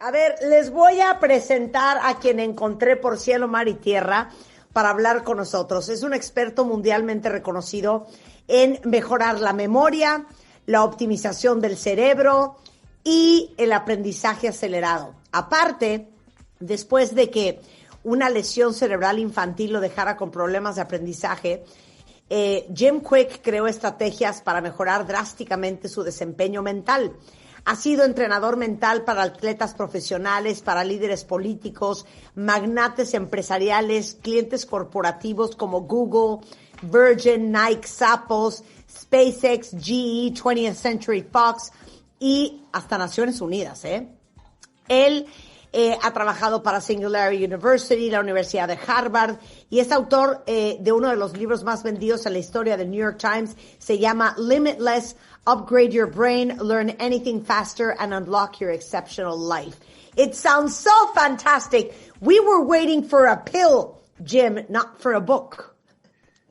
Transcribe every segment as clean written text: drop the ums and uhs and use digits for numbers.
A ver, les voy a presentar a quien encontré por cielo, mar y tierra para hablar con nosotros. Es un experto mundialmente reconocido en mejorar la memoria, la optimización del cerebro y el aprendizaje acelerado. Aparte, después de que una lesión cerebral infantil lo dejara con problemas de aprendizaje, Jim Kwik creó estrategias para mejorar drásticamente su desempeño mental. Ha sido entrenador mental para atletas profesionales, para líderes políticos, magnates empresariales, clientes corporativos como Google, Virgin, Nike, Zappos, SpaceX, GE, 20th Century Fox y hasta Naciones Unidas. Él ha trabajado para Singularity University, la Universidad de Harvard, y es autor de uno de los libros más vendidos en la historia del New York Times. Se llama Limitless: Upgrade Your Brain, Learn Anything Faster, and Unlock Your Exceptional Life. It sounds so fantastic. We were waiting for a pill, Jim, not for a book.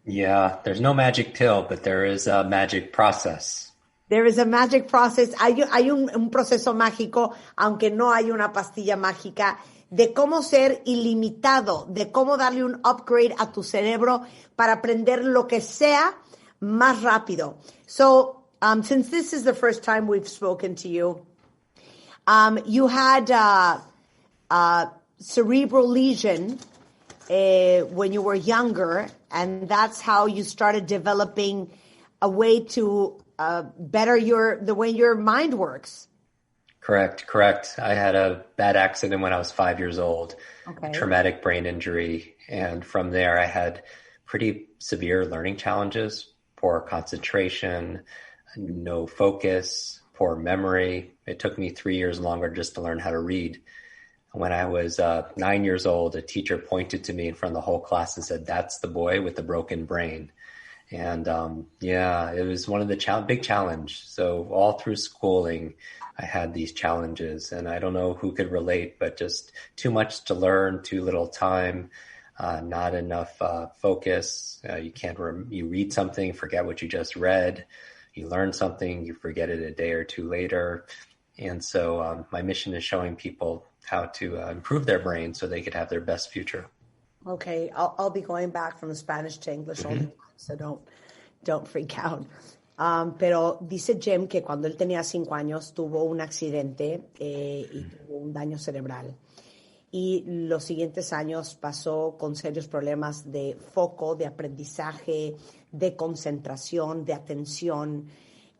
Yeah, there's no magic pill, but there is a magic process. There is a magic process. Hay un proceso mágico, aunque no hay una pastilla mágica, de cómo ser ilimitado, de cómo darle un upgrade a tu cerebro para aprender lo que sea más rápido. So, since this is the first time we've spoken to you, you had cerebral lesion when you were younger, and that's how you started developing a way to better the way your mind works. Correct. I had a bad accident when I was 5 years old, Okay. a traumatic brain injury. And from there, I had pretty severe learning challenges, poor concentration, no focus, poor memory. It took me 3 years longer just to learn how to read. When I was 9 years old, a teacher pointed to me in front of the whole class and said, "That's the boy with the broken brain." And it was one of the big challenge. So all through schooling, I had these challenges, and I don't know who could relate, but just too much to learn, too little time, not enough focus. You read something, forget what you just read. You learn something, you forget it a day or two later. And so my mission is showing people how to improve their brain so they could have their best future. Okay, I'll be going back from the Spanish to English only, so don't freak out. Pero dice Jim que cuando él tenía 5 años tuvo un accidente y tuvo un daño cerebral. Y los siguientes años pasó con serios problemas de foco, de aprendizaje, de concentración, de atención.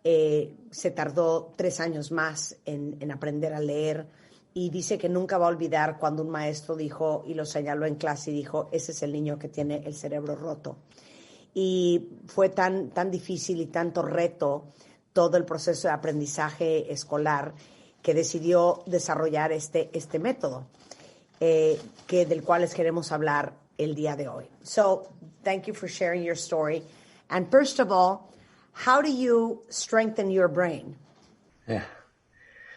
Se tardó 3 años más en aprender a leer. Y dice que nunca va a olvidar cuando un maestro dijo, y lo señaló en clase y dijo, ese es el niño que tiene el cerebro roto. Y fue tan difícil y tanto reto todo el proceso de aprendizaje escolar que decidió desarrollar este método, del cual les queremos hablar el día de hoy. So, thank you for sharing your story. And first of all, how do you strengthen your brain? Yeah.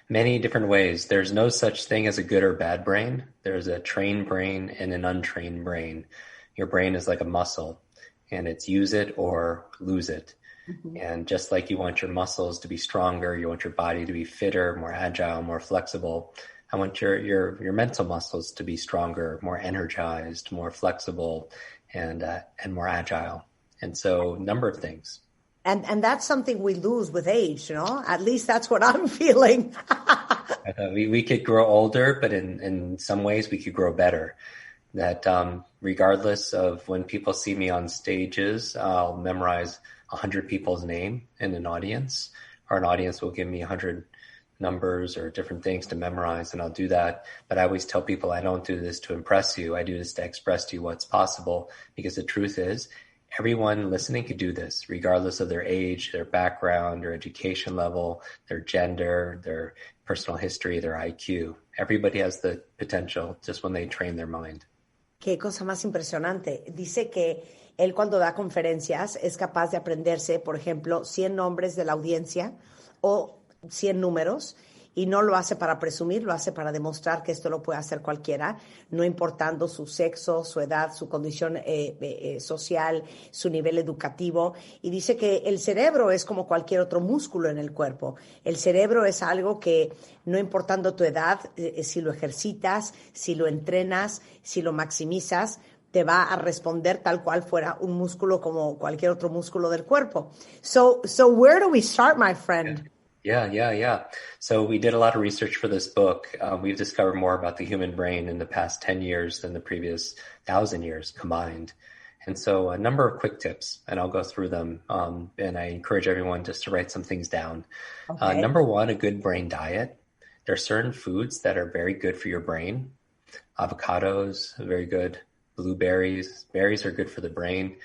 Many different ways. There's no such thing as a good or bad brain. There's a trained brain and an untrained brain. Your brain is like a muscle, and it's use it or lose it. Mm-hmm. And just like you want your muscles to be stronger, you want your body to be fitter, more agile, more flexible. I want your mental muscles to be stronger, more energized, more flexible, and more agile. And so, a number of things. And that's something we lose with age, you know? At least that's what I'm feeling. We could grow older, but in some ways we could grow better. That regardless of when people see me on stages, I'll memorize 100 people's name in an audience, or an audience will give me 100 numbers or different things to memorize, and I'll do that. But I always tell people I don't do this to impress you. I do this to express to you what's possible, because the truth is, everyone listening could do this, regardless of their age, their background, their education level, their gender, their personal history, their IQ. Everybody has the potential just when they train their mind. Qué cosa más impresionante. Dice que él cuando da conferencias es capaz de aprenderse, por ejemplo, 100 nombres de la audiencia o 100 números, y no lo hace para presumir, lo hace para demostrar que esto lo puede hacer cualquiera, no importando su sexo, su edad, su condición social, su nivel educativo. Y dice que el cerebro es como cualquier otro músculo en el cuerpo. El cerebro es algo que, no importando tu edad, si lo ejercitas, si lo entrenas, si lo maximizas, te va a responder tal cual fuera un músculo como cualquier otro músculo del cuerpo. So where do we start, my friend? Yeah. So we did a lot of research for this book. We've discovered more about the human brain in the past 10 years than the previous 1,000 years combined. And so a number of quick tips, and I'll go through them. And I encourage everyone just to write some things down. Okay. Number one, a good brain diet. There are certain foods that are very good for your brain. Avocados, very good. Blueberries, berries are good for the brain.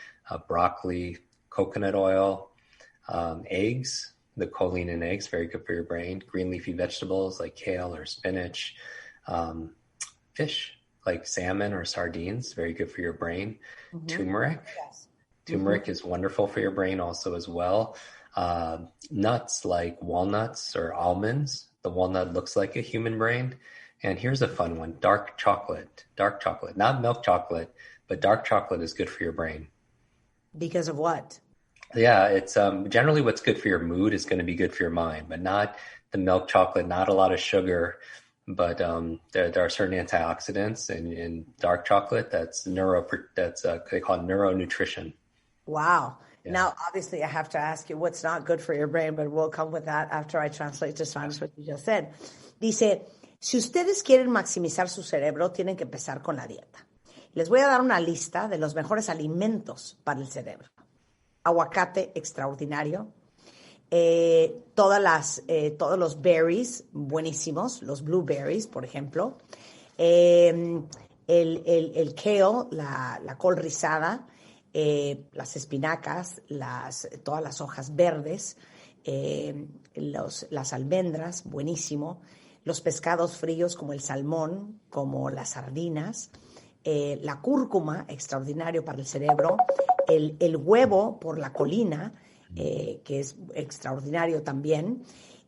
Broccoli, coconut oil, eggs, the choline in eggs, very good for your brain. Green leafy vegetables like kale or spinach. Fish like salmon or sardines, very good for your brain. Mm-hmm. Turmeric. Yes. Turmeric is wonderful for your brain also as well. Nuts like walnuts or almonds. The walnut looks like a human brain. And here's a fun one, dark chocolate, not milk chocolate, but dark chocolate is good for your brain. Because of what? Yeah, it's generally what's good for your mood is going to be good for your mind, but not the milk chocolate, not a lot of sugar, but there are certain antioxidants in dark chocolate they call it neuronutrition. Wow. Yeah. Now, obviously, I have to ask you what's not good for your brain, but we'll come with that after I translate to Spanish what you just said. Dice, si ustedes quieren maximizar su cerebro, tienen que empezar con la dieta. Les voy a dar una lista de los mejores alimentos para el cerebro. Aguacate, extraordinario. Todos los berries, buenísimos. Los blueberries, por ejemplo. El kale, la col rizada. Las espinacas, todas las hojas verdes. Las almendras, buenísimo. Los pescados fríos como el salmón, como las sardinas, la cúrcuma, extraordinario para el cerebro, el huevo por la colina, que es extraordinario también.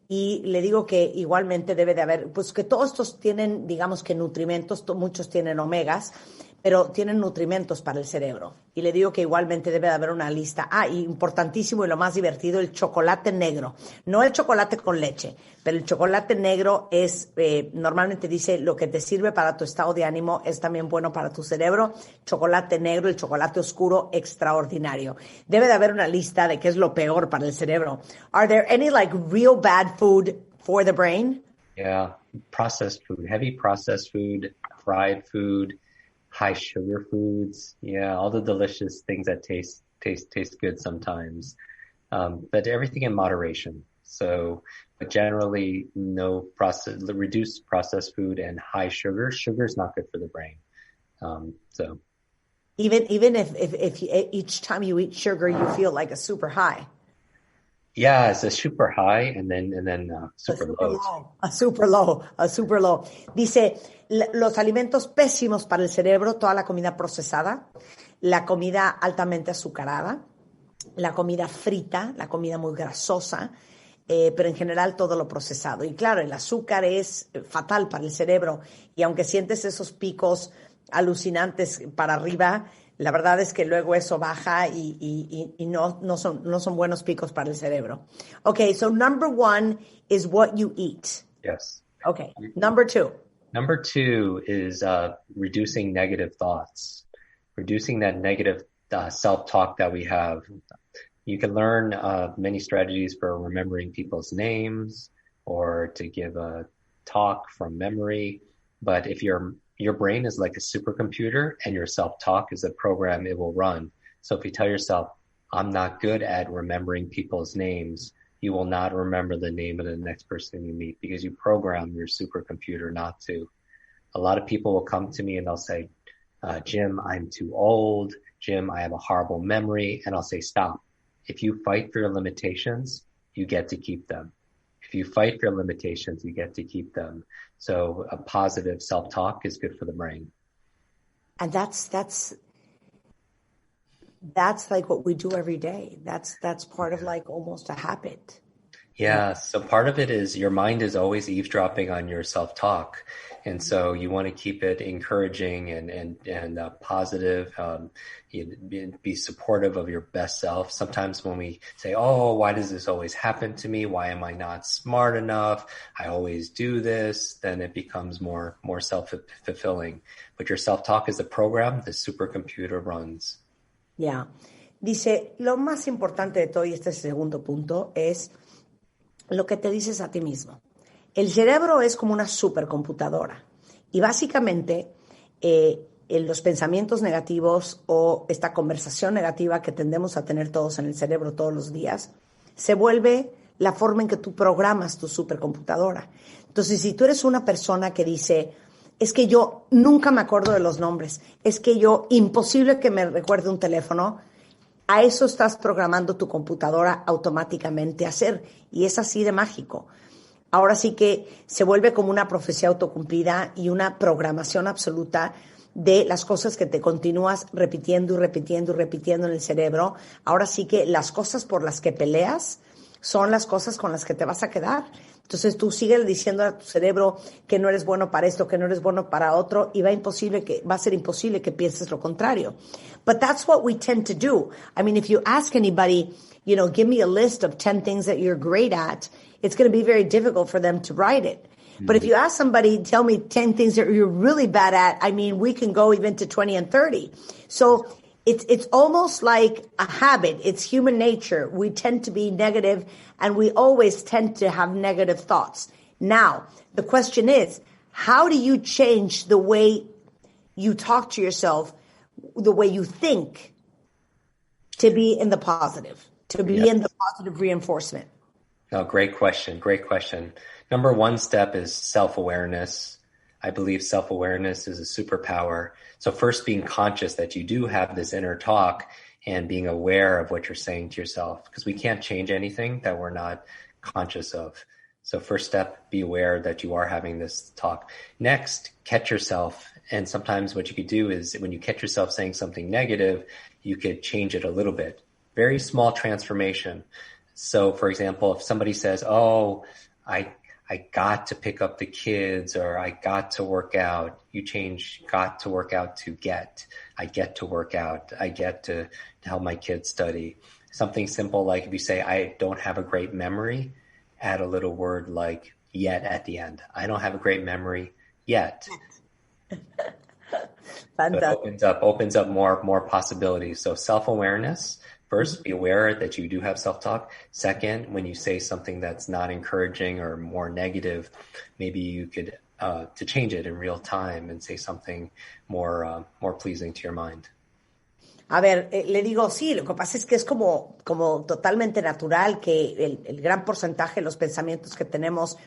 Y le digo que igualmente debe de haber, pues que todos estos tienen, digamos que nutrimentos, muchos tienen omegas, pero tienen nutrimentos para el cerebro. Y le digo que igualmente debe de haber una lista. Y importantísimo y lo más divertido, el chocolate negro. No el chocolate con leche, pero el chocolate negro es, normalmente dice, lo que te sirve para tu estado de ánimo es también bueno para tu cerebro. Chocolate negro, el chocolate oscuro, extraordinario. Debe de haber una lista de qué es lo peor para el cerebro. Are there any like real bad food for the brain? Yeah, processed food, heavy processed food, fried food, high sugar foods. Yeah, all the delicious things that taste good sometimes. But everything in moderation. So, but generally reduce processed food and high sugar. Sugar is not good for the brain. So even if each time you eat sugar, you feel like a super high. Yeah, it's a super high and then super low. A super low. Dice, los alimentos pésimos para el cerebro, toda la comida procesada, la comida altamente azucarada, la comida frita, la comida muy grasosa, pero en general todo lo procesado. Y claro, el azúcar es fatal para el cerebro y aunque sientes esos picos alucinantes para arriba, la verdad es que luego eso baja y no son buenos picos para el cerebro. Okay, so number 1 is what you eat. Yes. Okay, number 2. Number 2 is reducing negative thoughts, reducing that negative self-talk that we have. You can learn many strategies for remembering people's names or to give a talk from memory. But if your brain is like a supercomputer and your self-talk is a program it will run. So if you tell yourself, I'm not good at remembering people's names, you will not remember the name of the next person you meet because you program your supercomputer not to. A lot of people will come to me and they'll say, Jim, I'm too old. Jim, I have a horrible memory. And I'll say, stop. If you fight for your limitations, you get to keep them. If you fight for your limitations, you get to keep them. So a positive self-talk is good for the brain. And that's like what we do every day. That's part of like almost a habit. Yeah. So part of it is your mind is always eavesdropping on your self-talk. And so you want to keep it encouraging and positive, be supportive of your best self. Sometimes when we say, oh, why does this always happen to me? Why am I not smart enough? I always do this. Then it becomes more self-fulfilling. But your self-talk is a program the supercomputer runs. Yeah. Dice, lo más importante de todo, y este es el segundo punto, es lo que te dices a ti mismo. El cerebro es como una supercomputadora y básicamente en los pensamientos negativos o esta conversación negativa que tendemos a tener todos en el cerebro todos los días se vuelve la forma en que tú programas tu supercomputadora. Entonces, si tú eres una persona que dice, es que yo nunca me acuerdo de los nombres, es que yo imposible que me recuerde un teléfono, a eso estás programando tu computadora automáticamente a hacer y es así de mágico. Ahora sí que se vuelve como una profecía autocumplida y una programación absoluta de las cosas que te continúas repitiendo y repitiendo y repitiendo en el cerebro. Ahora sí que las cosas por las que peleas son las cosas con las que te vas a quedar. Entonces tú sigues diciendo a tu cerebro que no eres bueno para esto, que no eres bueno para otro, y va a ser imposible que pienses lo contrario. But that's what we tend to do. I mean, if you ask anybody, give me a list of 10 things that you're great at, it's going to be very difficult for them to write it. Mm-hmm. But if you ask somebody, tell me 10 things that you're really bad at, I mean, we can go even to 20 and 30. So it's almost like a habit. It's human nature. We tend to be negative and we always tend to have negative thoughts. Now, the question is, how do you change the way you talk to yourself, the way you think, to be in the positive, to be in the positive reinforcement? Oh, great question. Great question. Number one step is self-awareness. I believe self-awareness is a superpower. So first, being conscious that you do have this inner talk and being aware of what you're saying to yourself, because we can't change anything that we're not conscious of. So first step, be aware that you are having this talk. Next, catch yourself. And sometimes what you could do is when you catch yourself saying something negative, you could change it a little bit. Very small transformation. So for example, if somebody says, oh, I got to pick up the kids, or I got to work out, you change got to work out to get. I get to work out. I get to help my kids study. Something simple like if you say, I don't have a great memory, add a little word like yet at the end. I don't have a great memory yet. Fantastic. So it opens up more possibilities. So self-awareness. First, be aware that you do have self-talk. Second, when you say something that's not encouraging or more negative, maybe you could to change it in real time and say something more pleasing to your mind. A ver, le digo, sí, lo que pasa es que es como totalmente natural que el gran porcentaje de los pensamientos que tenemos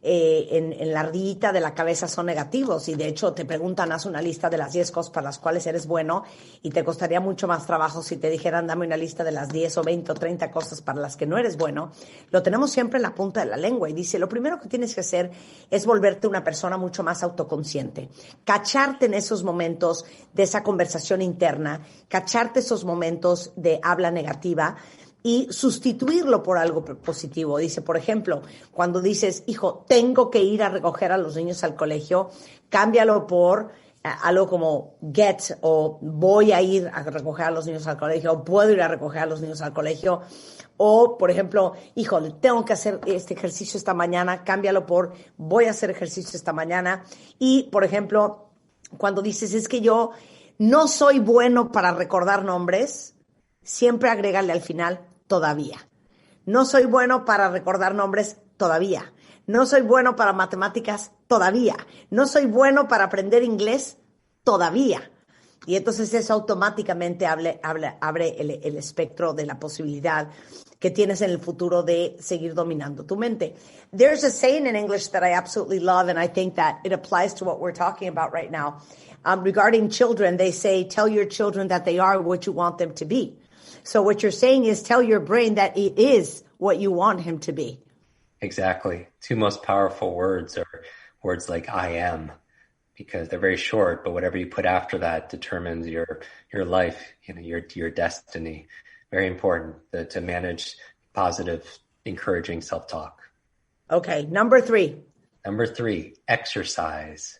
en la ardillita de la cabeza son negativos, y de hecho te preguntan, haz una lista de las 10 cosas para las cuales eres bueno, y te costaría mucho más trabajo si te dijeran, dame una lista de las 10 o 20 o 30 cosas para las que no eres bueno. Lo tenemos siempre en la punta de la lengua, y dice, lo primero que tienes que hacer es volverte una persona mucho más autoconsciente, cacharte en esos momentos de esa conversación interna, cacharte esos momentos de habla negativa y sustituirlo por algo positivo. Dice, por ejemplo, cuando dices, hijo, tengo que ir a recoger a los niños al colegio, cámbialo por algo como get, o voy a ir a recoger a los niños al colegio, o puedo ir a recoger a los niños al colegio. O, por ejemplo, híjole, tengo que hacer este ejercicio esta mañana, cámbialo por voy a hacer ejercicio esta mañana. Y, por ejemplo, cuando dices, es que yo no soy bueno para recordar nombres, siempre agrégale al final todavía. No soy bueno para recordar nombres todavía. No soy bueno para matemáticas todavía. No soy bueno para aprender inglés todavía. Y entonces eso automáticamente abre el espectro de la posibilidad que tienes en el futuro de seguir dominando tu mente. There's a saying in English that I absolutely love, and I think that it applies to what we're talking about right now. Regarding children, they say, tell your children that they are what you want them to be. So what you're saying is tell your brain that it is what you want him to be. Exactly. Two most powerful words are words like I am, because they're very short, but whatever you put after that determines your life, your destiny. Very important to manage positive encouraging self-talk. Okay, number 3. Number 3, exercise.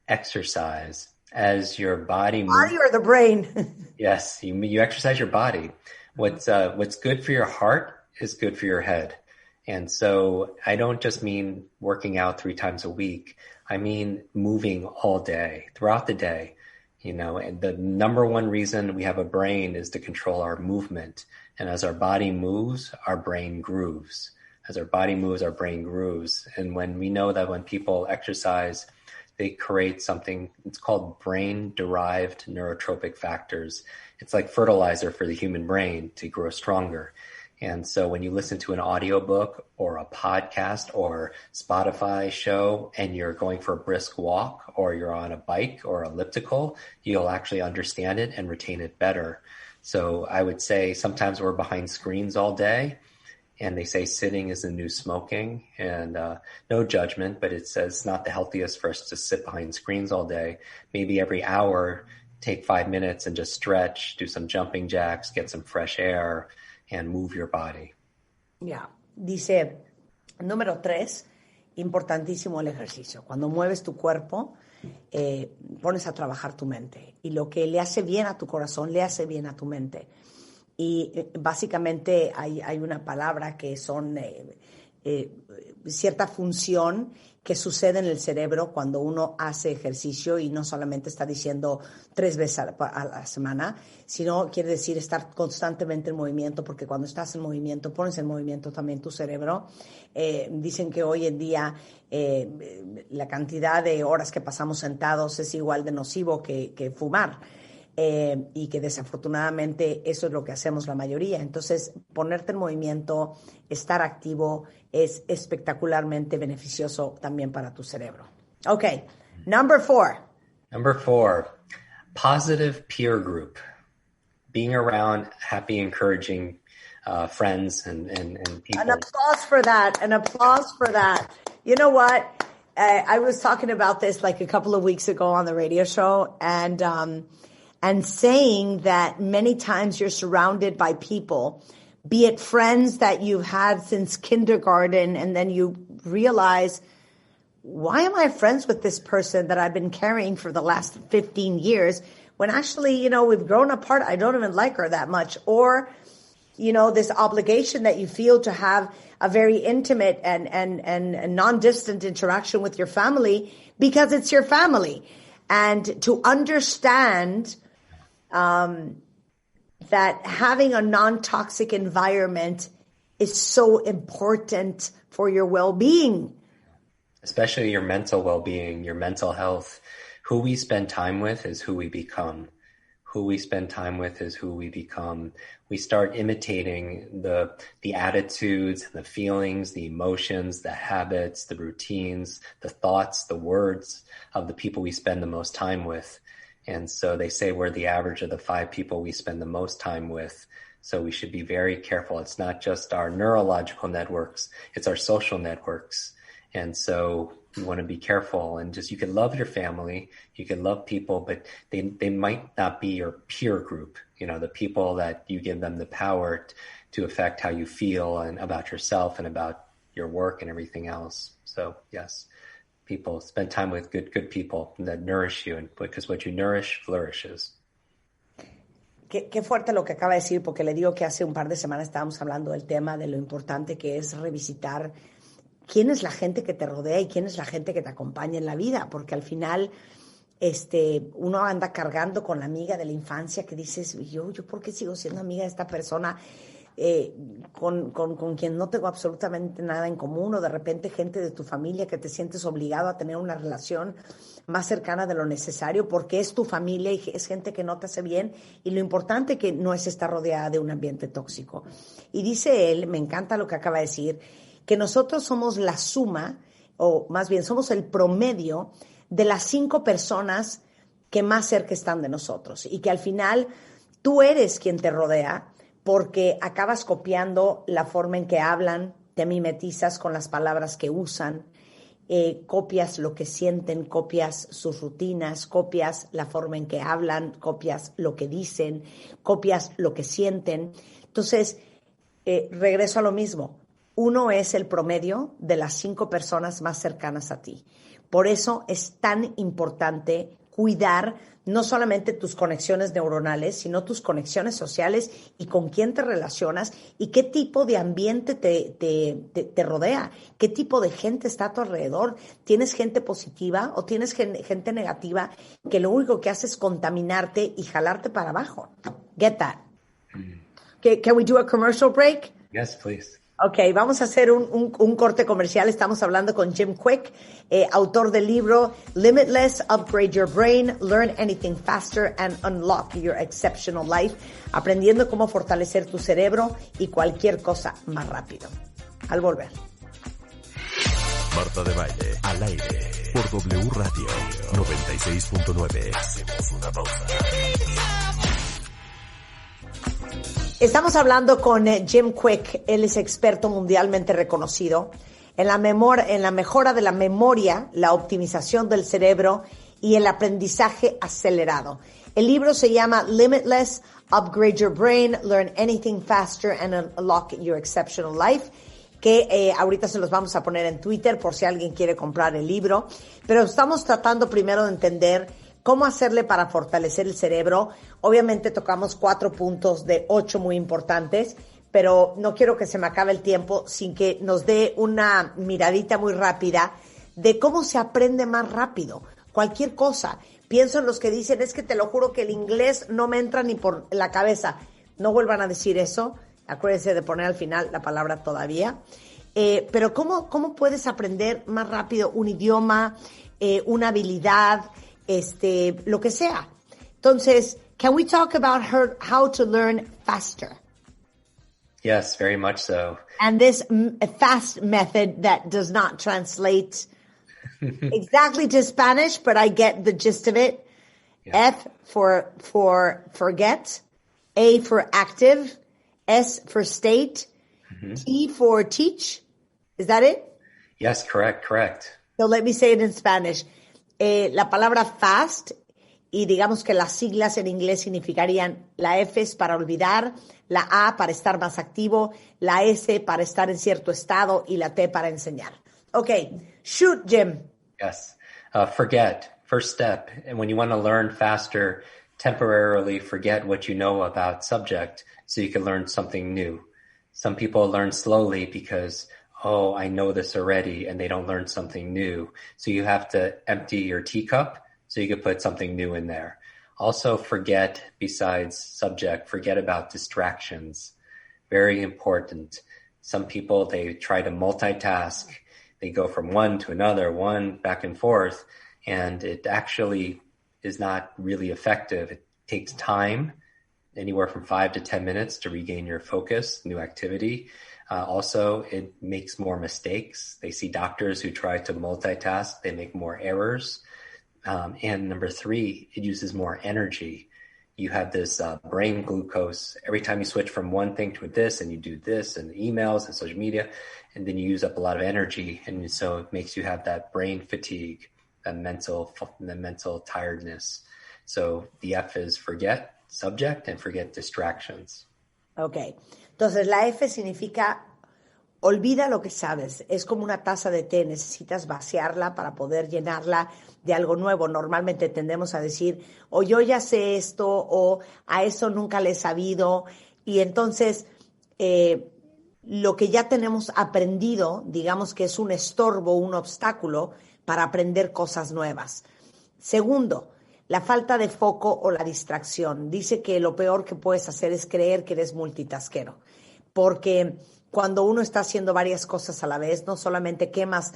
Exercise. As your body moves. Body or the brain? Yes, you exercise your body. What's good for your heart is good for your head. And so I don't just mean working out 3 times a week. I mean moving all day, throughout the day. And the number one reason we have a brain is to control our movement. And as our body moves, our brain grooves. As our body moves, our brain grooves. And when we know that when people exercise, they create something, it's called brain-derived neurotropic factors. It's like fertilizer for the human brain to grow stronger. And so when you listen to an audiobook or a podcast or Spotify show and you're going for a brisk walk or you're on a bike or elliptical, you'll actually understand it and retain it better. So I would say sometimes we're behind screens all day and they say sitting is the new smoking, and no judgment, but it says it's not the healthiest for us to sit behind screens all day. Maybe every hour, take 5 minutes and just stretch, do some jumping jacks, get some fresh air, and move your body. Yeah. Dice, número 3, importantísimo el ejercicio. Cuando mueves tu cuerpo, pones a trabajar tu mente. Y lo que le hace bien a tu corazón, le hace bien a tu mente. Y básicamente hay una palabra que son cierta función que sucede en el cerebro cuando uno hace ejercicio, y no solamente está diciendo 3 veces a la semana, sino quiere decir estar constantemente en movimiento, porque cuando estás en movimiento, pones en movimiento también tu cerebro. Dicen que hoy en día la cantidad de horas que pasamos sentados es igual de nocivo que fumar. Y que desafortunadamente eso es lo que hacemos la mayoría. Entonces, ponerte en movimiento, estar activo, es espectacularmente beneficioso también para tu cerebro. Okay, number 4. Number 4, positive peer group. Being around happy, encouraging friends and people. An applause for that. You know what? I was talking about this like a couple of weeks ago on the radio show, and saying that many times you're surrounded by people, be it friends that you've had since kindergarten, and then you realize, why am I friends with this person that I've been carrying for the last 15 years when actually, we've grown apart, I don't even like her that much. Or, this obligation that you feel to have a very intimate and non-distant interaction with your family because it's your family. And to understand that having a non-toxic environment is so important for your well-being. Especially your mental well-being, your mental health. Who we spend time with is who we become. Who we spend time with is who we become. We start imitating the attitudes, the feelings, the emotions, the habits, the routines, the thoughts, the words of the people we spend the most time with. And so they say we're the average of the 5 people we spend the most time with. So we should be very careful. It's not just our neurological networks, it's our social networks. And so you want to be careful, and just, you can love your family, you can love people, but they might not be your peer group, the people that you give them the power to affect how you feel and about yourself and about your work and everything else. So yes. People, spend time with good people that nourish you, and because what you nourish flourishes. Qué fuerte lo que acaba de decir, porque le digo que hace un par de semanas estábamos hablando del tema de lo importante que es revisitar quién es la gente que te rodea y quién es la gente que te acompaña en la vida, porque al final uno anda cargando con la amiga de la infancia que dices, yo ¿por qué sigo siendo amiga de esta persona? Con quien no tengo absolutamente nada en común, o de repente gente de tu familia que te sientes obligado a tener una relación más cercana de lo necesario porque es tu familia y es gente que no te hace bien, y lo importante que no es estar rodeada de un ambiente tóxico. Y dice él, me encanta lo que acaba de decir, que nosotros somos la suma, o más bien somos el promedio de las 5 personas que más cerca están de nosotros, y que al final tú eres quien te rodea, porque acabas copiando la forma en que hablan, te mimetizas con las palabras que usan, copias lo que sienten, copias sus rutinas, copias la forma en que hablan, copias lo que dicen, copias lo que sienten. Entonces, regreso a lo mismo. Uno es el promedio de las 5 personas más cercanas a ti. Por eso es tan importante cuidar no solamente tus conexiones neuronales, sino tus conexiones sociales y con quién te relacionas y qué tipo de ambiente te rodea, qué tipo de gente está a tu alrededor. ¿Tienes gente positiva o tienes gente negativa que lo único que hace es contaminarte y jalarte para abajo? Get that. Can we do a commercial break? Yes, please. Ok, vamos a hacer un corte comercial. Estamos hablando con Jim Kwik, autor del libro Limitless, Upgrade Your Brain, Learn Anything Faster and Unlock Your Exceptional Life, aprendiendo cómo fortalecer tu cerebro y cualquier cosa más rápido. Al volver. Marta de Baile, al aire, por W Radio 96.9. Hacemos una pausa. Estamos hablando con Jim Kwik. Él es experto mundialmente reconocido en la mejora de la memoria, la optimización del cerebro y el aprendizaje acelerado. El libro se llama Limitless, Upgrade Your Brain, Learn Anything Faster and Unlock Your Exceptional Life, que ahorita se los vamos a poner en Twitter por si alguien quiere comprar el libro. Pero estamos tratando primero de entender cómo hacerle para fortalecer el cerebro. Obviamente tocamos 4 puntos de 8 muy importantes, pero no quiero que se me acabe el tiempo sin que nos dé una miradita muy rápida de cómo se aprende más rápido. Cualquier cosa. Pienso en los que dicen, es que te lo juro que el inglés no me entra ni por la cabeza. No vuelvan a decir eso. Acuérdense de poner al final la palabra todavía. Pero ¿cómo puedes aprender más rápido un idioma, una habilidad, lo que sea? Entonces, can we talk about how to learn faster? Yes, very much so. And this fast method that does not translate exactly to Spanish, but I get the gist of it. Yeah. F for forget, A for active, S for state, T for teach. Is that it? Yes, correct. So let me say it in Spanish. La palabra fast, y digamos que las siglas en inglés significarían la F es para olvidar, la A para estar más activo, la S para estar en cierto estado y la T para enseñar. Okay, shoot, Jim. Yes, forget, first step. And when you want to learn faster, temporarily forget what you know about subject so you can learn something new. Some people learn slowly because, oh, I know this already, and they don't learn something new. So you have to empty your teacup so you can put something new in there. Also forget, besides subject, forget about distractions. Very important. Some people, they try to multitask. They go from one to another, one back and forth, and it actually is not really effective. It takes time, anywhere from 5 to 10 minutes to regain your focus, new activity. Also, it makes more mistakes. They see doctors who try to multitask, they make more errors. And number 3, it uses more energy. You have this brain glucose. Every time you switch from one thing to this, and you do this, and emails and social media, and then you use up a lot of energy. And so it makes you have that brain fatigue, that mental tiredness. So the F is forget subject and forget distractions. Okay. Entonces la F significa olvida lo que sabes. Es como una taza de té. Necesitas vaciarla para poder llenarla de algo nuevo. Normalmente tendemos a decir, o yo ya sé esto, o a eso nunca le he sabido. Y entonces, lo que ya tenemos aprendido, digamos que es un estorbo, un obstáculo para aprender cosas nuevas. Segundo, la falta de foco o la distracción. Dice que lo peor que puedes hacer es creer que eres multitaskero. Porque cuando uno está haciendo varias cosas a la vez, no solamente quemas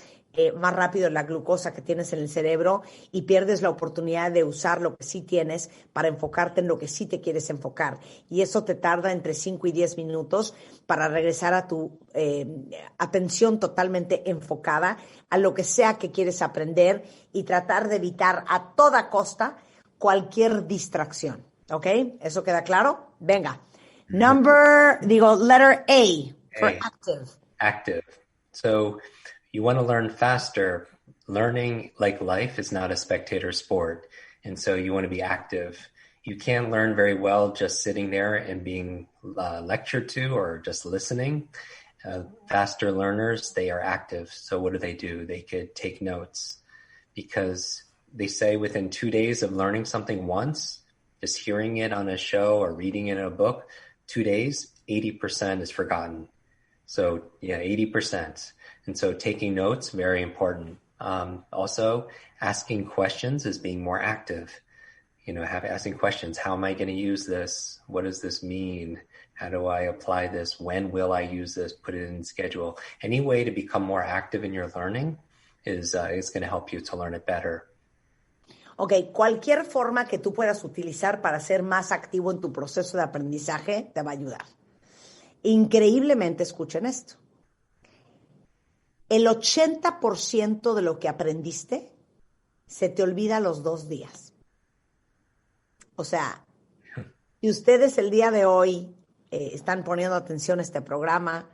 más rápido la glucosa que tienes en el cerebro y pierdes la oportunidad de usar lo que sí tienes para enfocarte en lo que sí te quieres enfocar. Y eso te tarda entre 5 y 10 minutos para regresar a tu atención totalmente enfocada a lo que sea que quieres aprender y tratar de evitar a toda costa cualquier distracción. ¿Ok? ¿Eso queda claro? Venga. Letter A for active. Active. So you want to learn faster. Learning, like life, is not a spectator sport. And so you want to be active. You can't learn very well just sitting there and being lectured to or just listening. Faster learners, they are active. So what do? They could take notes because they say within 2 days of learning something once, just hearing it on a show or reading it in a book, 2 days, 80% is forgotten. So yeah, 80%. And so taking notes, very important. Also, asking questions is being more active. Asking questions. How am I going to use this? What does this mean? How do I apply this? When will I use this? Put it in schedule. Any way to become more active in your learning is going to help you to learn it better. Ok, cualquier forma que tú puedas utilizar para ser más activo en tu proceso de aprendizaje te va a ayudar. Increíblemente, escuchen esto. El 80% de lo que aprendiste se te olvida a los 2 días. O sea, si ustedes el día de hoy están poniendo atención a este programa,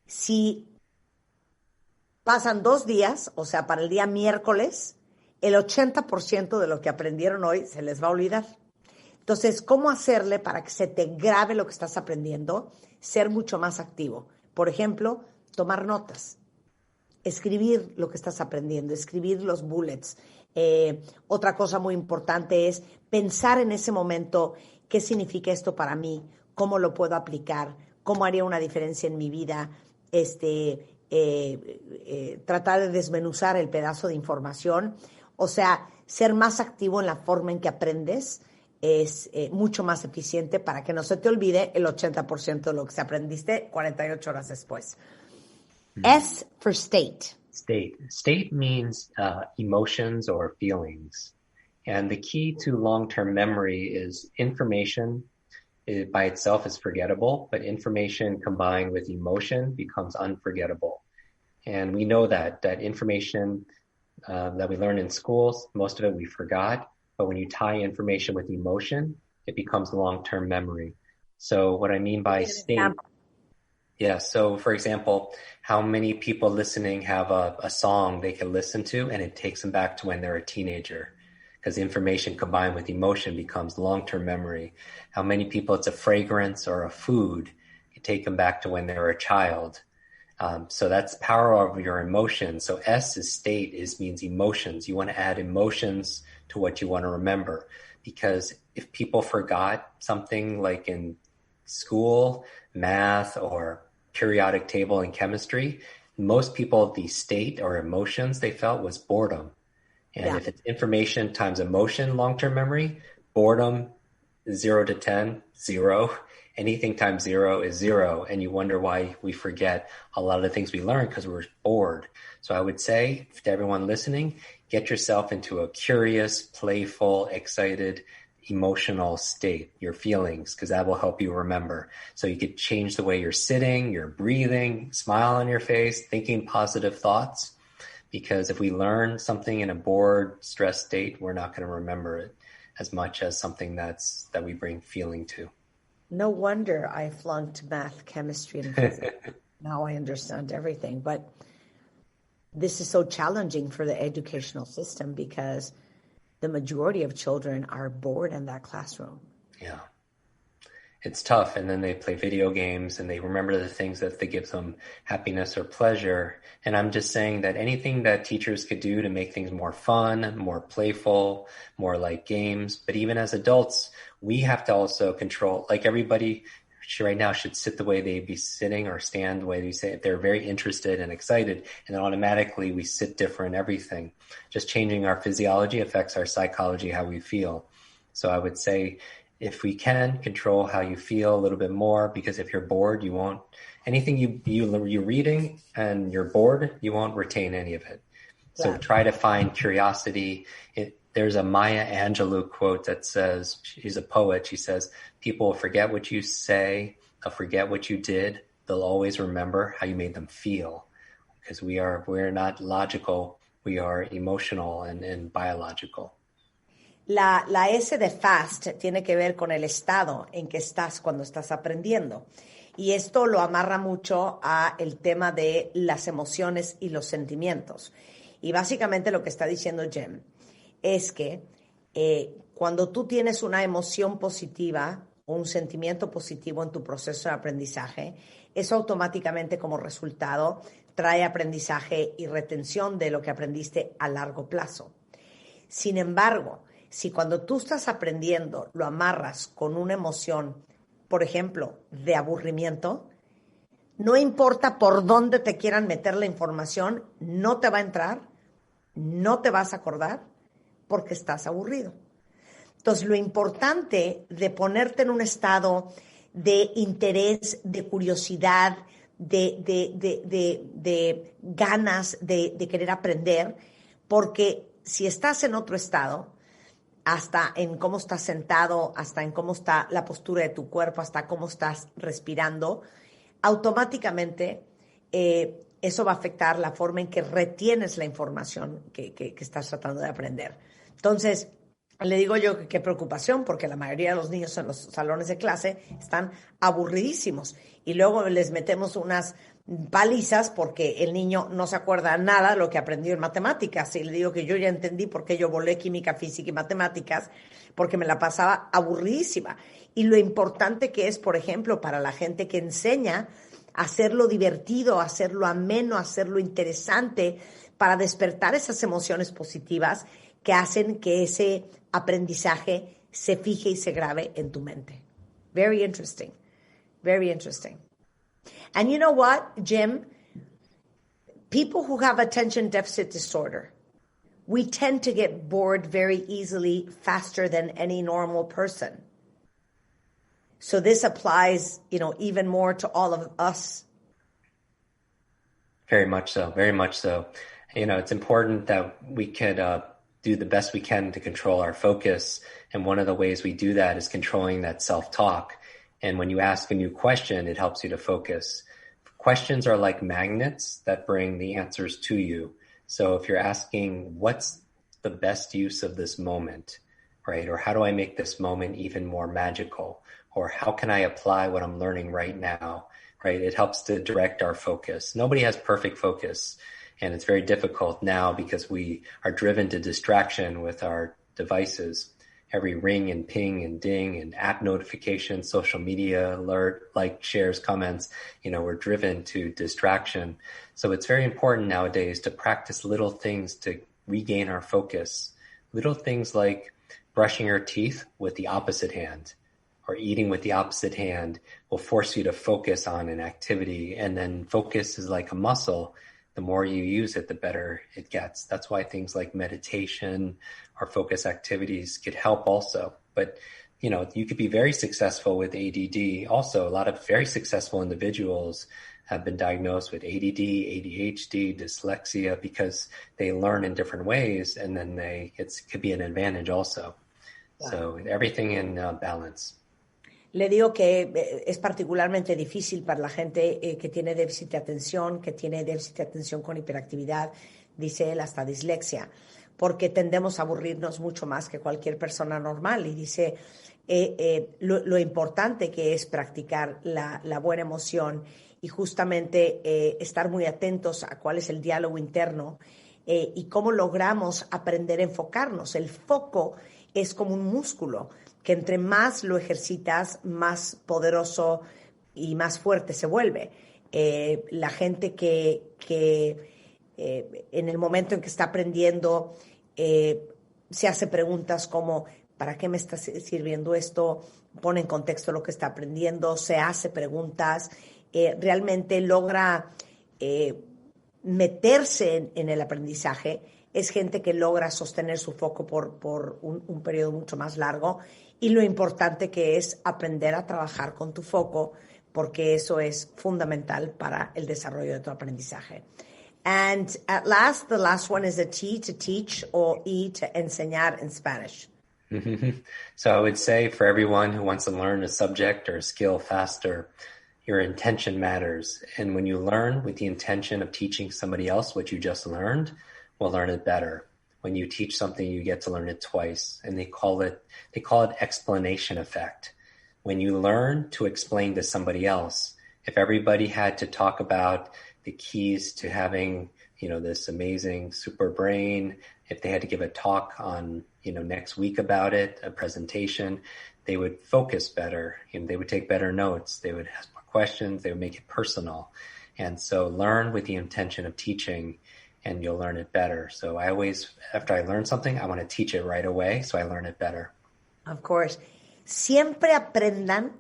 si pasan 2 días, o sea, para el día miércoles, el 80% de lo que aprendieron hoy se les va a olvidar. Entonces, ¿cómo hacerle para que se te grabe lo que estás aprendiendo? Ser mucho más activo. Por ejemplo, tomar notas, escribir lo que estás aprendiendo, escribir los bullets. Otra cosa muy importante es pensar en ese momento qué significa esto para mí, cómo lo puedo aplicar, cómo haría una diferencia en mi vida, tratar de desmenuzar el pedazo de información. O sea, ser más activo en la forma en que aprendes es mucho más eficiente para que no se te olvide el 80% de lo que se aprendiste 48 horas después. S for state. State means emotions or feelings. And the key to long-term memory is information. It by itself is forgettable, but information combined with emotion becomes unforgettable. And we know that information that we learn in schools, most of it we forgot. But when you tie information with emotion, it becomes long-term memory. So what I mean by state... Yeah, so for example, how many people listening have a song they can listen to and it takes them back to when they're a teenager? Because information combined with emotion becomes long-term memory. How many people it's a fragrance or a food, you take them back to when they were a child. So that's power of your emotions. So S is state, means emotions. You want to add emotions to what you want to remember. Because if people forgot something like in school, math, or periodic table in chemistry, most people, the state or emotions they felt was boredom. And if it's information times emotion, long-term memory, boredom, 0 to 10, 0. Anything times 0 is 0. And you wonder why we forget a lot of the things we learn because we're bored. So I would say to everyone listening, get yourself into a curious, playful, excited, emotional state, your feelings, because that will help you remember. So you could change the way you're sitting, you're breathing, smile on your face, thinking positive thoughts. Because if we learn something in a bored, stressed state, we're not going to remember it as much as something that we bring feeling to. No wonder I flunked math, chemistry, and physics. Now I understand everything. But this is so challenging for the educational system because the majority of children are bored in that classroom. Yeah. It's tough. And then they play video games and they remember the things that they give them happiness or pleasure. And I'm just saying that anything that teachers could do to make things more fun, more playful, more like games. But even as adults, we have to also control, like everybody right now should sit the way they be sitting or stand the way they say. If they're very interested and excited, and then automatically we sit different, everything. Just changing our physiology affects our psychology, how we feel. So I would say, if we can control how you feel a little bit more, because if you're bored, you won't, anything you're reading and you're bored, you won't retain any of it. So try to find curiosity. There's a Maya Angelou quote that says, she's a poet. She says, people will forget what you say. They'll forget what you did. They'll always remember how you made them feel, because we're not logical. We are emotional and biological. La S de fast tiene que ver con el estado en que estás cuando estás aprendiendo. Y esto lo amarra mucho a el tema de las emociones y los sentimientos. Y básicamente lo que está diciendo Jem es que cuando tú tienes una emoción positiva o un sentimiento positivo en tu proceso de aprendizaje, eso automáticamente como resultado trae aprendizaje y retención de lo que aprendiste a largo plazo. Sin embargo, si cuando tú estás aprendiendo lo amarras con una emoción, por ejemplo, de aburrimiento, no importa por dónde te quieran meter la información, no te va a entrar, no te vas a acordar porque estás aburrido. Entonces, lo importante de ponerte en un estado de interés, de curiosidad, de ganas de querer aprender, porque si estás en otro estado, hasta en cómo estás sentado, hasta en cómo está la postura de tu cuerpo, hasta cómo estás respirando, automáticamente eso va a afectar la forma en que retienes la información que estás tratando de aprender. Entonces, le digo yo que qué preocupación, porque la mayoría de los niños en los salones de clase están aburridísimos y luego les metemos unas palizas porque el niño no se acuerda nada de lo que aprendió en matemáticas. Y le digo que yo ya entendí por qué yo volé química, física y matemáticas, porque me la pasaba aburridísima. Y lo importante que es, por ejemplo, para la gente que enseña, hacerlo divertido, hacerlo ameno, hacerlo interesante, para despertar esas emociones positivas que hacen que ese aprendizaje se fije y se grabe en tu mente. Very interesting. Very interesting. And you know what, Jim? People who have attention deficit disorder, we tend to get bored very easily, faster than any normal person. So this applies, even more to all of us. Very much so. Very much so. It's important that we could do the best we can to control our focus. And one of the ways we do that is controlling that self-talk. And when you ask a new question, it helps you to focus. Questions are like magnets that bring the answers to you. So if you're asking, what's the best use of this moment, right? Or how do I make this moment even more magical? Or how can I apply what I'm learning right now, right? It helps to direct our focus. Nobody has perfect focus. And it's very difficult now because we are driven to distraction with our devices. Every ring and ping and ding and app notification, social media alert, like, shares, comments, we're driven to distraction. So it's very important nowadays to practice little things to regain our focus. Little things like brushing your teeth with the opposite hand or eating with the opposite hand will force you to focus on an activity. And then focus is like a muscle. The more you use it, the better it gets. That's why things like meditation or focus activities could help also. But, you could be very successful with ADD. Also, a lot of very successful individuals have been diagnosed with ADD, ADHD, dyslexia, because they learn in different ways, and then it could be an advantage also. Wow. So everything in balance. Le digo que es particularmente difícil para la gente que tiene déficit de atención, que tiene déficit de atención con hiperactividad, dice él, hasta dislexia, porque tendemos a aburrirnos mucho más que cualquier persona normal. Y dice lo importante que es practicar la buena emoción y justamente estar muy atentos a cuál es el diálogo interno y cómo logramos aprender a enfocarnos. El foco es como un músculo que entre más lo ejercitas, más poderoso y más fuerte se vuelve. La gente que en el momento en que está aprendiendo se hace preguntas como, ¿para qué me está sirviendo esto? Pone en contexto lo que está aprendiendo, se hace preguntas, realmente logra meterse en el aprendizaje. Es gente que logra sostener su foco por un periodo mucho más largo, y lo importante que es aprender a trabajar con tu foco, porque eso es fundamental para el desarrollo de tu aprendizaje. And at last, the last one is a T, to teach, or E, to enseñar in Spanish. Mm-hmm. So I would say for everyone who wants to learn a subject or a skill faster, your intention matters. And when you learn with the intention of teaching somebody else what you just learned, will learn it better. When you teach something, you get to learn it twice. And they call it explanation effect. When you learn to explain to somebody else, if everybody had to talk about the keys to having, this amazing super brain, if they had to give a talk on next week about it, a presentation, they would focus better, they would take better notes, they would ask more questions, they would make it personal. And so learn with the intention of teaching, and you'll learn it better. So I always, after I learn something, I want to teach it right away so I learn it better. Of course. Siempre aprendan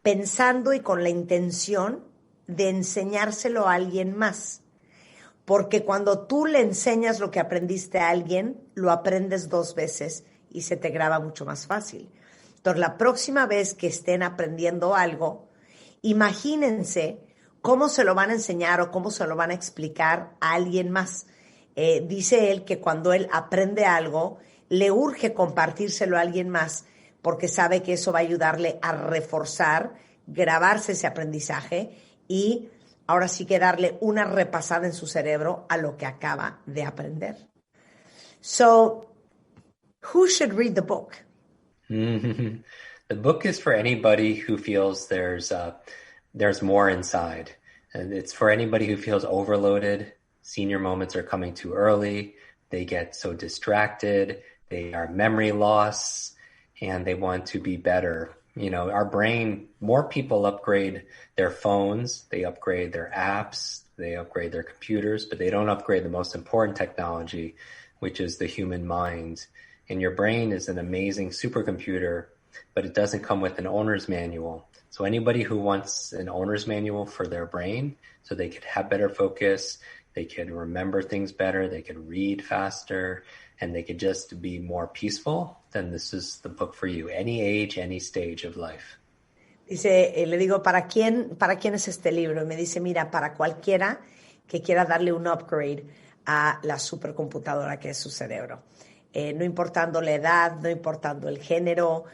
pensando y con la intención de enseñárselo a alguien más. Porque cuando tú le enseñas lo que aprendiste a alguien, lo aprendes 2 veces y se te graba mucho más fácil. Entonces, la próxima vez que estén aprendiendo algo, imagínense cómo se lo van a enseñar o cómo se lo van a explicar a alguien más. Dice él que cuando él aprende algo, le urge compartírselo a alguien más porque sabe que eso va a ayudarle a reforzar, grabarse ese aprendizaje y ahora sí que darle una repasada en su cerebro a lo que acaba de aprender. So, who should read the book? The book is for anybody who feels there's more inside. And it's for anybody who feels overloaded. Senior moments are coming too early. They get so distracted. They are memory loss, and they want to be better. Our brain, more people upgrade their phones, they upgrade their apps, they upgrade their computers, but they don't upgrade the most important technology, which is the human mind. And your brain is an amazing supercomputer, but it doesn't come with an owner's manual. So anybody who wants an owner's manual for their brain so they could have better focus, they could remember things better, they could read faster, and they could just be more peaceful, then this is the book for you. Any age, any stage of life. Dice, le digo, ¿para quién es este libro? Y me dice, mira, para cualquiera que quiera darle un upgrade a la supercomputadora que es su cerebro. No importando la edad, no importando el género,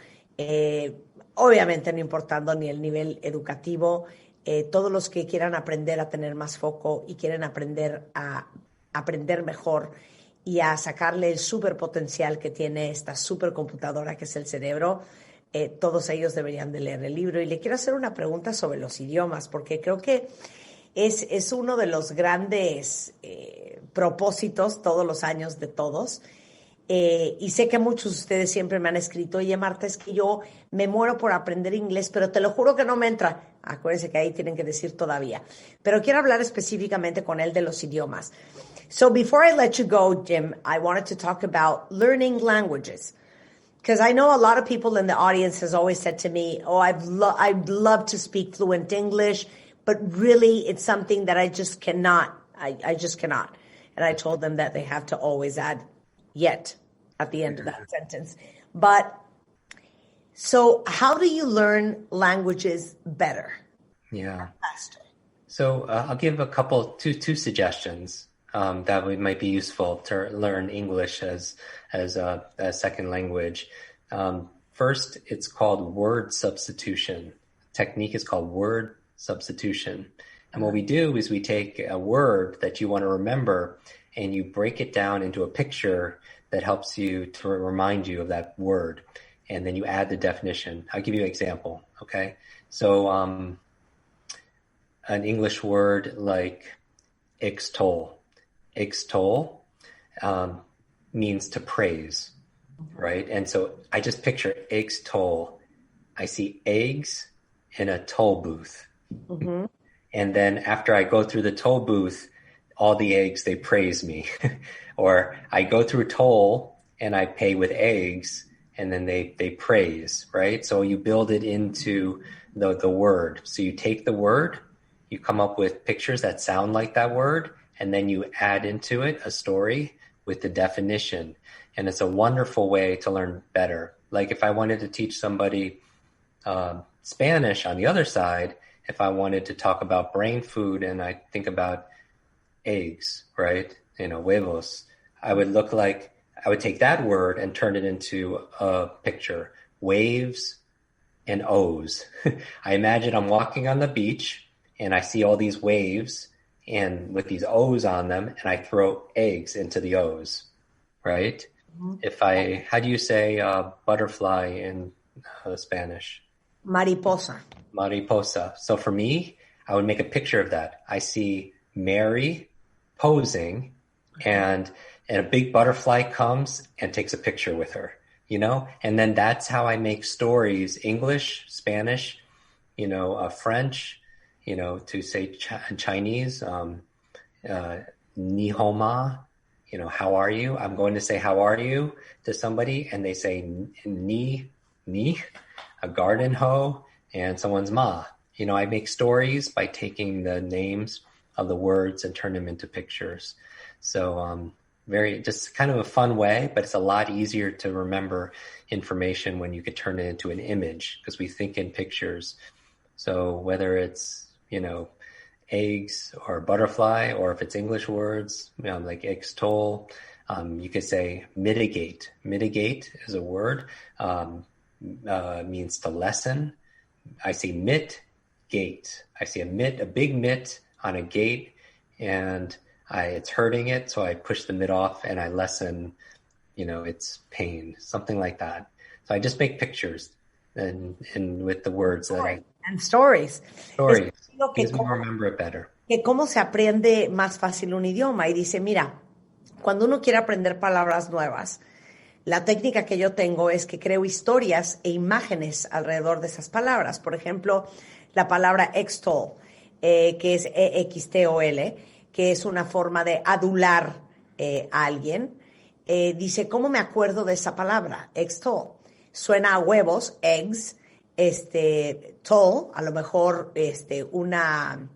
obviamente no importando ni el nivel educativo, todos los que quieran aprender a tener más foco y quieren aprender a aprender mejor y a sacarle el superpotencial que tiene esta supercomputadora que es el cerebro, todos ellos deberían de leer el libro. Y le quiero hacer una pregunta sobre los idiomas, porque creo que es uno de los grandes propósitos todos los años de todos. Y sé que muchos de ustedes siempre me han escrito, oye Marta, es que yo me muero por aprender inglés, pero te lo juro que no me entra. Acuérdense que ahí tienen que decir todavía. Pero quiero hablar específicamente con él de los idiomas. So before I let you go, Jim, I wanted to talk about learning languages. Because I know a lot of people in the audience has always said to me, oh, I'd love to speak fluent English, but really it's something that I just cannot. I just cannot. And I told them that they have to always add yet at the end of that sentence. But so how do you learn languages better? Yeah. Faster? So I'll give two suggestions that might be useful to learn English as a second language. First, it's called word substitution. Technique is called word substitution. And what we do is we take a word that you want to remember and you break it down into a picture that helps you to remind you of that word. And then you add the definition. I'll give you an example, okay? So an English word like extol. Extol means to praise, right? And so I just picture extol. I see eggs in a toll booth. Mm-hmm. And then after I go through the toll booth, all the eggs, they praise me. Or I go through a toll and I pay with eggs and then they praise, right? So you build it into the word. So you take the word, you come up with pictures that sound like that word, and then you add into it a story with the definition. And it's a wonderful way to learn better. Like if I wanted to teach somebody Spanish on the other side, if I wanted to talk about brain food and I think about eggs, right? Huevos. I would take that word and turn it into a picture. Waves and O's. I imagine I'm walking on the beach and I see all these waves and with these O's on them and I throw eggs into the O's, right? Mm-hmm. How do you say butterfly in Spanish? Mariposa. Mariposa. So for me, I would make a picture of that. I see Mary posing and and a big butterfly comes and takes a picture with her, you know? And then that's how I make stories, English, Spanish, you know, French, you know, to say Chinese, ni hao ma, you know, how are you? I'm going to say, how are you to somebody, and they say ni, a garden hoe, and someone's ma. You know, I make stories by taking the names of the words and turn them into pictures. So very, just kind of a fun way, but it's a lot easier to remember information when you could turn it into an image, because we think in pictures. So whether it's, you know, eggs or butterfly, or if it's English words, you know, like extol, you could say mitigate. Mitigate is a word, means to lessen. I say gate. I see a big mitt on a gate, and it's hurting it, so I push the mitt off and I lessen, you know, its pain, something like that. So I just make pictures and with the words that I... And stories. Stories. Makes me remember it better. Que cómo se aprende más fácil un idioma. Y dice, mira, cuando uno quiere aprender palabras nuevas, la técnica que yo tengo es que creo historias e imágenes alrededor de esas palabras. Por ejemplo, la palabra extol, que es E-X-T-O-L, que es una forma de adular a alguien. Dice, ¿cómo me acuerdo de esa palabra? Extol. Suena a huevos, eggs, toll, a lo mejor una,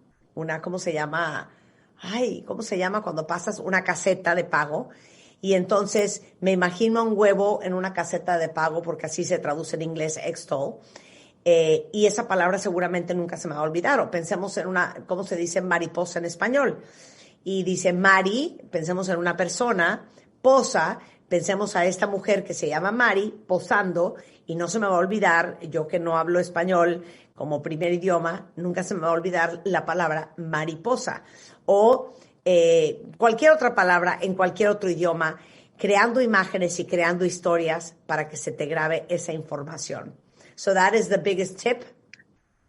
¿cómo se llama? ¿Cómo se llama cuando pasas una caseta de pago? Y entonces me imagino un huevo en una caseta de pago, porque así se traduce en inglés, extol. Y esa palabra seguramente nunca se me va a olvidar. O pensemos en ¿cómo se dice mariposa en español? Y dice Mari, pensemos en una persona, posa, pensemos a esta mujer que se llama Mari, posando, y no se me va a olvidar, yo que no hablo español como primer idioma, nunca se me va a olvidar la palabra mariposa. O cualquier otra palabra en cualquier otro idioma, creando imágenes y creando historias para que se te grabe esa información. So that is the biggest tip.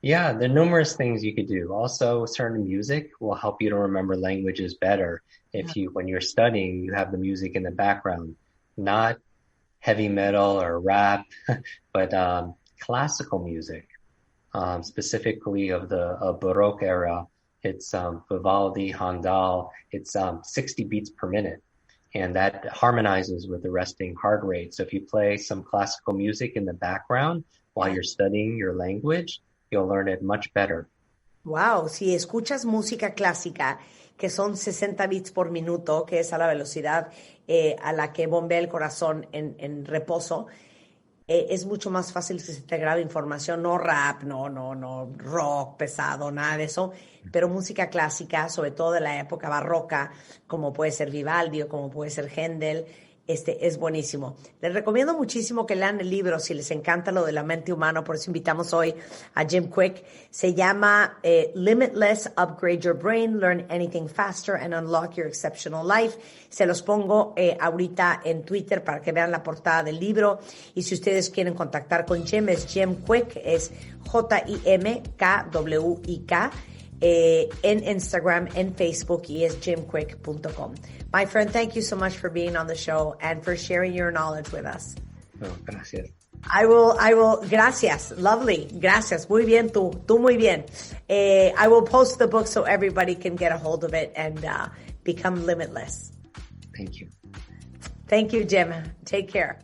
Yeah, there are numerous things you could do. Also, certain music will help you to remember languages better. When you're studying, you have the music in the background, not heavy metal or rap, but classical music, specifically of the Baroque era. It's Vivaldi, Handel. It's 60 beats per minute, and that harmonizes with the resting heart rate. So if you play some classical music in the background while you're studying your language, you'll learn it much better. Wow, si escuchas música clásica, que son 60 beats por minuto, que es a la velocidad a la que bombea el corazón en reposo, es mucho más fácil que se te grabe información, no rap, no rock pesado, nada de eso, pero música clásica, sobre todo de la época barroca, como puede ser Vivaldi o como puede ser Händel, es buenísimo. Les recomiendo muchísimo que lean el libro si les encanta lo de la mente humana, por eso invitamos hoy a Jim Kwik. Se llama Limitless, Upgrade Your Brain, Learn Anything Faster and Unlock Your Exceptional Life. Se los pongo ahorita en Twitter para que vean la portada del libro. Y si ustedes quieren contactar con Jim, es Jim Kwik, es JIMKWIK. En Instagram, en Facebook, y es jimkwik.com. My friend, thank you so much for being on the show and for sharing your knowledge with us. Oh, gracias. I will, gracias, lovely, gracias, muy bien tú muy bien. I will post the book so everybody can get a hold of it and become limitless. Thank you. Thank you, Jim. Take care.